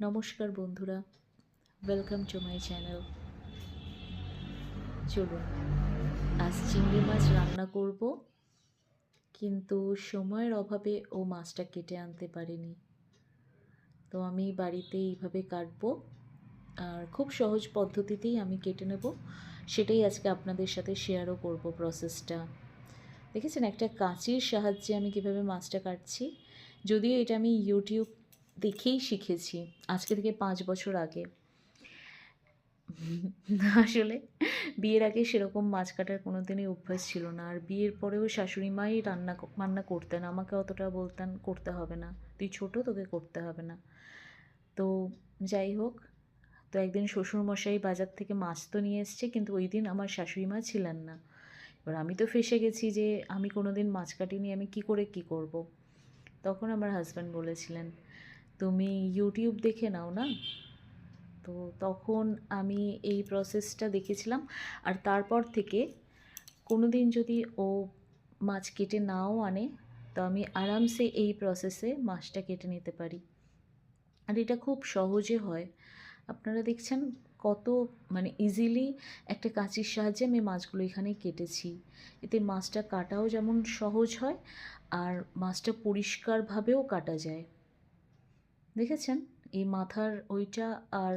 নমস্কার বন্ধুরা, welcome to my channel. চলুন, আজ চিংড়ি মাছ রান্না করব, কিন্তু সময়ের অভাবে ও মাছটা কেটে আনতে পারিনি। তো আমি বাড়িতে এইভাবে কাটবো, আর খুব সহজ পদ্ধতিতেই আমি কেটে নেব। সেটাই আজকে আপনাদের সাথে শেয়ারও করব প্রসেসটা। দেখেছেন, একটা কাঁচির সাহায্যে আমি কিভাবে মাছটা কাটছি। যদিও এটা আমি ইউটিউব দেখেই শিখেছি, আজকে থেকে 5 বছর আগে। আসলে বিয়ের আগে সেরকম মাছ কাটার কোনো দিনই অভ্যাস ছিল না, আর বিয়ের পরেও শাশুড়ি মাই রান্না করতেন, আমাকে অতটা বলতেন করতে হবে না, তুই ছোট, তোকে করতে হবে না। তো যাই হোক, তো একদিন শ্বশুরমশাই বাজার থেকে মাছ তো নিয়ে এসছে, কিন্তু ওই দিন আমার শাশুড়ি মা ছিলেন না। এবার আমি তো ফেঁসে গেছি যে আমি কোনো দিন মাছ কাটিনি, আমি কি করে কি করব। তখন আমার হাজব্যান্ড বলেছিলেন, তুমি ইউটিউব দেখে নাও না। তো তখন আমি এই প্রসেসটা দেখেছিলাম, আর তারপর থেকে কোনো দিন যদি ও মাছ কেটে নাও আনে, তো আমি আরামসে এই প্রসেসে মাছটা কেটে নিতে পারি। আর এটা খুব সহজে হয়। আপনারা দেখছেন কত ইজিলি একটা কাঁচির সাহায্যে আমি মাছগুলো এখানে কেটেছি। এতে মাছটা কাটাও যেমন সহজ হয়, আর মাছটা পরিষ্কারভাবেও কাটা যায়। দেখেছেন, এই মাথার ওইটা আর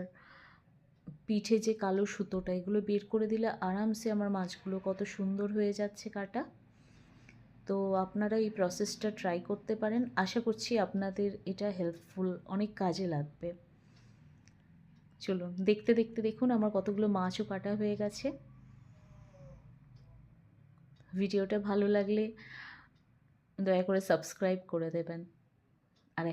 পিঠে যে কালো সুতোটা, এগুলো বের করে দিলে আরামসে আমার মাছগুলো কত সুন্দর হয়ে যাচ্ছে কাটা। তো আপনারা এই প্রসেসটা ট্রাই করতে পারেন, আশা করছি আপনাদের এটা হেল্পফুল, অনেক কাজে লাগবে। চলুন, দেখতে দেখতে দেখুন আমার কতগুলো মাছও কাটা হয়ে গেছে। ভিডিওটা ভালো লাগলে দয়া করে সাবস্ক্রাইব করে দেবেন। আর